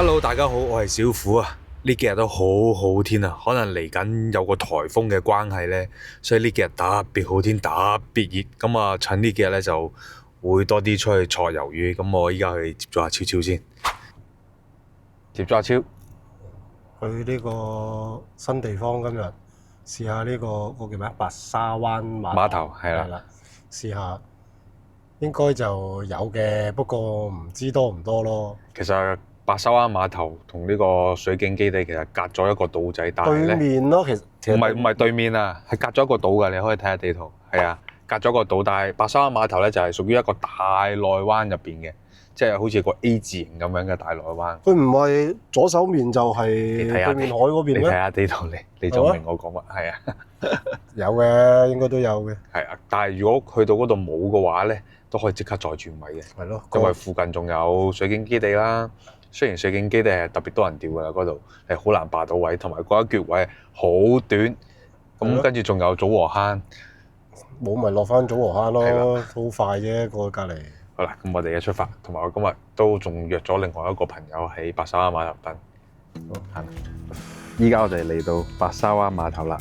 Hello，大家好，我係小虎啊。呢幾日都好好天啊，可能嚟緊有個颱風嘅關係呢，所以呢幾日特別好天，特別熱。咁啊，趁呢幾日呢，就會多啲出去搓魷魚。咁我依家去接咗阿超超先，接咗阿超。去呢個新地方今日試下呢個叫咩？白沙灣碼頭係啦，試下應該就有嘅，不過唔知多唔多咯。其實白沙灣碼頭同呢個水警基地其實隔咗一個島仔，但係對面咯，其實唔係對面啊，係隔咗一個島㗎。你可以睇下地圖，係啊，隔咗個島。但係白沙灣碼頭咧就係屬於一個大內灣入邊嘅，即係好似個 A 字形咁樣嘅大內灣。佢唔係左手面就係對面海嗰邊你睇咩？下地圖，你就明我講乜。係啊，有嘅，應該都有嘅。係啊，但係如果去到嗰度冇嘅話咧，都可以即刻再轉位嘅。係咯，因為附近仲有水警基地啦。雖然水警基地係特別多人釣㗎啦，嗰度係好難霸到位，同埋嗰一橛位好短。咁跟住仲有祖和坑，冇咪落翻祖和坑咯，係好快啫，過去隔離。好啦，咁我哋嘅出發，同埋我今日都仲約咗另外一個朋友喺白沙灣碼頭等。好，依家我哋嚟到白沙灣碼頭啦。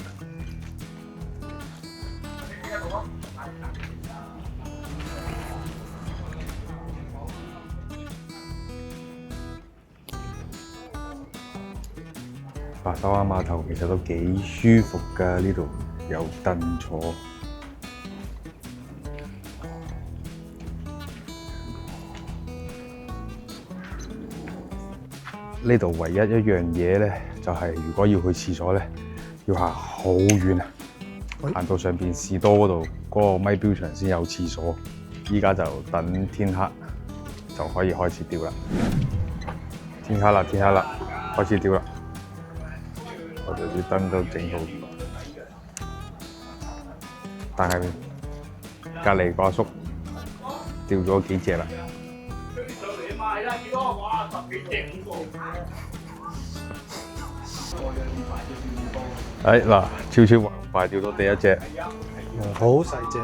白沙灣碼頭其實都幾舒服㗎，呢度有凳坐。呢度唯一一樣嘢咧，就係如果要去廁所咧，要行好遠啊！行到上邊士多嗰度嗰個咪標場先有廁所。依家就等天黑就可以開始釣啦。天黑啦，天黑啦，開始釣啦！我哋啲燈都整好，但係隔離個阿叔釣咗幾隻啦。嗱，超超快釣到第一隻，好細隻，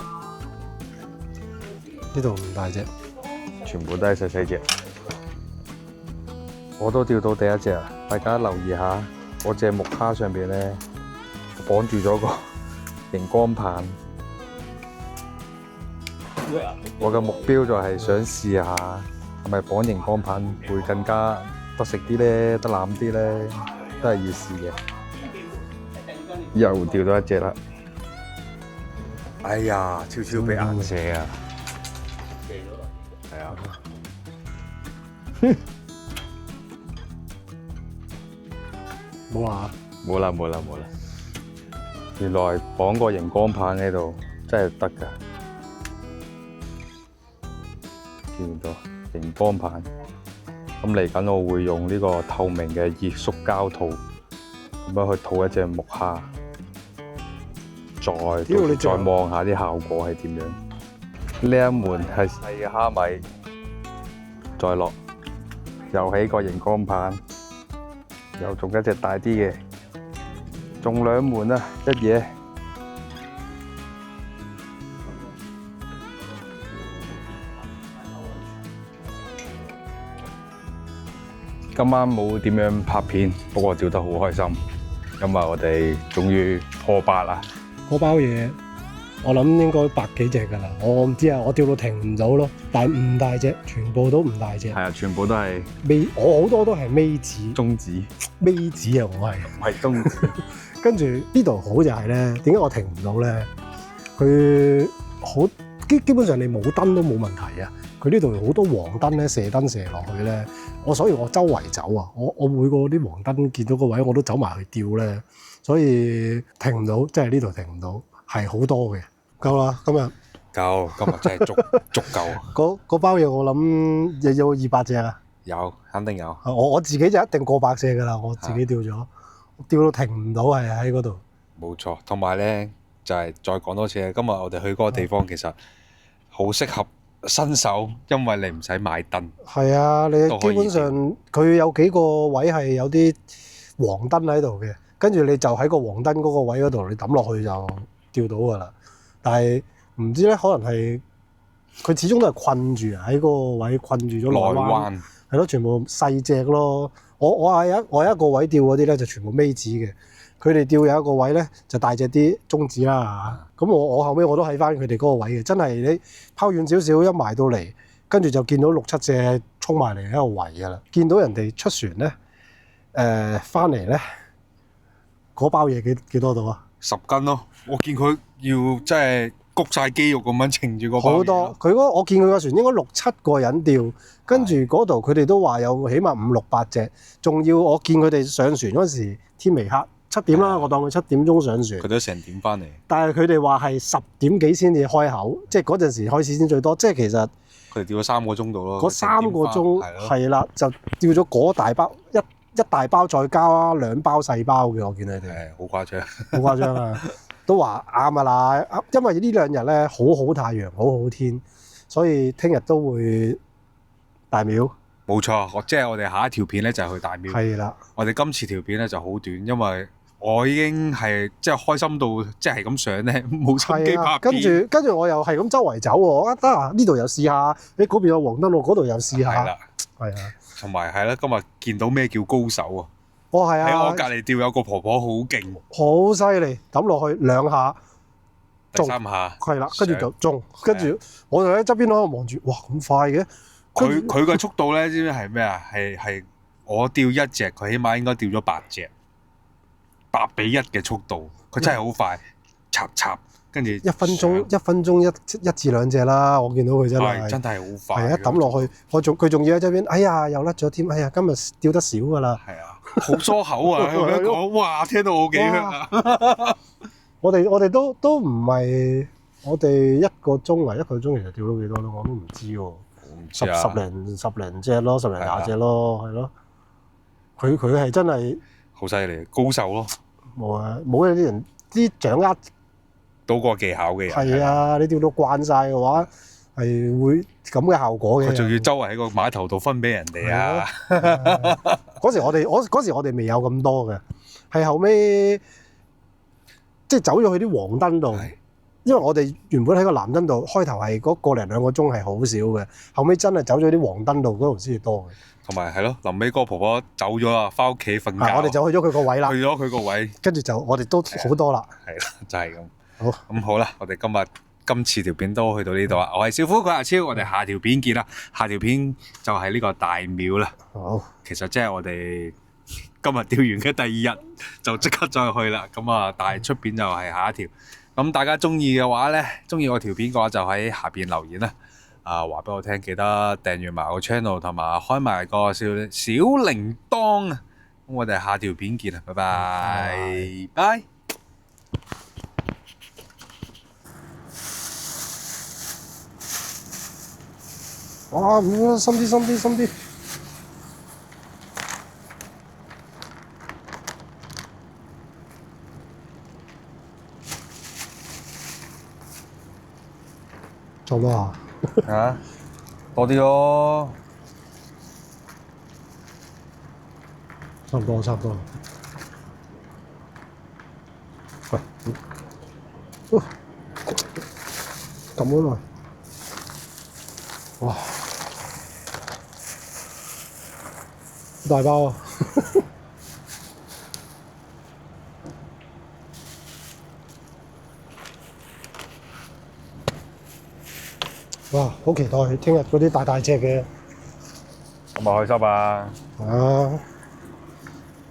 呢度唔大隻，全部都係細細隻。我都釣到第一隻啊！大家留意下，嗰隻木蝦上邊咧綁住咗個熒光棒。我嘅目標就係想試下，係咪綁熒光棒會更加得食啲咧，得攬啲咧，都係要試嘅。又釣到一隻啦！哎呀，超超俾硬射啊！係啊！冇話。冇啦！原來綁個熒光棒喺度真係得㗎，見唔到熒光棒。咁嚟緊我會用呢個透明嘅熱縮膠套，咁樣去套一隻木蝦，再望下啲效果係點樣。呢一門係細嘅蝦米，再落又起個熒光棒，又中一隻大啲嘅。中兩門啊，一嘢。今晚冇點樣拍片，不過釣得好開心。今日我哋終於破百啦！嗰包嘢我諗應該百幾隻㗎啦，我唔知啊，我釣到停唔到咯，但係唔大隻，全部都唔大隻。係啊，全部都係尾，我好多都係尾指。中指。尾指啊，我係。唔係中指。跟住呢度好就係咧，點解我停唔到咧？佢好基本上你冇燈都冇問題啊！佢呢度好多黃燈咧，射燈射落去咧，所以我周圍走啊，我每個啲黃燈見到個位我都走埋去釣咧，所以停唔到，即係呢度停唔到，係好多嘅。夠啦，今日夠，今日真係足夠。嗰包嘢我諗有200隻啊！有，肯定有。我自己就一定過百隻㗎啦，我自己釣咗，釣到停唔到係喺嗰度。冇錯，同埋咧就係再講多次啊！今日我哋去嗰個地方其實好適合新手，因為你唔使買燈。係啊，你基本上佢有幾個位係有啲黃燈喺度嘅，跟住你就喺個黃燈嗰個位嗰度，你抌落去就釣到㗎啦。但係唔知咧，可能係佢始終都係困住喺嗰個位，困住咗內灣。係咯，全部細隻咯。我有一個位釣嗰啲咧就全部尾指嘅，佢哋釣有一個位咧就大隻啲中指啦嚇。咁我後尾我都喺翻佢哋嗰個位嘅，真係你拋遠少少一埋到嚟，跟住就見到6、7隻衝埋嚟喺度圍㗎啦。見到人哋出船咧，翻嚟咧嗰包嘢幾多度啊？10斤咯，我見佢要真係谷晒肌肉咁樣稱住個包嘢好多，佢我見佢個船應該6、7個人釣，跟住嗰度佢哋都話有起碼5、6、8隻，仲要我見佢哋上船嗰時天未黑，7點啦，我當佢7點鐘上船。佢都成點翻嚟？但係佢哋話係10點幾先至開口，即係嗰陣時開始先最多，即係其實佢哋釣咗3個鐘度咯。嗰3個鐘係啦，就釣咗嗰大包一大包，再加2包細包嘅，我見佢哋。係好誇張，好誇張啊！都話啱啊啦，因為呢2日咧好好太陽，好好天，所以聽日都會大廟。冇錯，即係我哋下一條片咧就係去大廟。係啦，我哋今次條片咧就好短，因為我已經係即係開心到即係咁上咧，冇心機拍片。跟住我又係咁周圍走喎，得啊呢度又試下，你嗰邊有黃燈路，嗰度又試下。係啦，係啊，同埋係啦，今日見到咩叫高手啊！係啊，喺我隔離釣有個婆婆好勁，好犀利，抌落去2下。第3下係啦，跟住就中，跟住我就喺側邊喺度望住，哇咁快嘅！佢嘅速度咧，知唔知係咩啊？係我釣1隻，佢起碼應該釣咗8隻，8比1嘅速度，佢真係好快，插，跟住1分鐘一至2隻啦，我見到佢真係真係好快。係啊，抌落去，佢仲要喺側邊，哎呀又甩咗添，哎呀今日釣得少㗎啦。係啊，好疏口啊！咁樣講，哇，聽到我幾香啊！我哋都唔係，我哋1個鐘啊，1個鐘其實釣到幾多咧？我都唔知喎。十零隻咯，10零20隻咯，係咯。佢係真係好犀利，高手咯。冇啲人啲掌握到個技巧嘅人。係啊，你釣到慣晒嘅話，係會咁嘅效果嘅。佢仲要周圍喺個碼頭度分俾人哋啊！嗰時我哋未有咁多嘅，係後尾即係走咗去啲黃燈度。因為我哋原本喺個藍燈度，開頭係嗰個零2個鐘係好少嘅，後尾真係走咗啲黃燈度嗰度先至多嘅。同埋係咯，臨尾嗰個婆婆走咗啦，翻屋企瞓覺。我哋就去咗佢個位啦。去咗佢個位，跟住就我哋都好多啦。係啦，就係咁。好，咁好啦，我哋今次條片都去到呢度啦。我係小夫，佢係阿超，我哋下條片見啦。下條片就係呢個大廟啦。好，其實即係我哋今日釣完嘅第2日就即刻再去啦。咁啊，但係出片就係下一條。咁大家中意嘅話咧，中意我條片嘅話就喺下邊留言啦。話俾我聽，記得訂閱埋我 channel 同埋開埋個小鈴鐺啊！咁我哋下條片見啦，拜拜，拜。哇！深啲。做咩啊？多啲咯。差唔多。喂，咁樣啊！哇，好大包啊！哇，好期待聽日嗰啲大隻嘅。咁咪開心啊！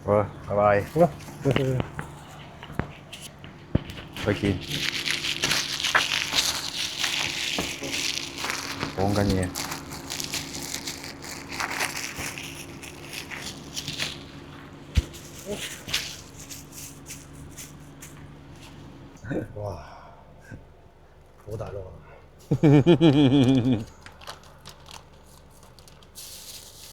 好啦，拜拜。好啦，再見。講緊嘢。哇，好大咯！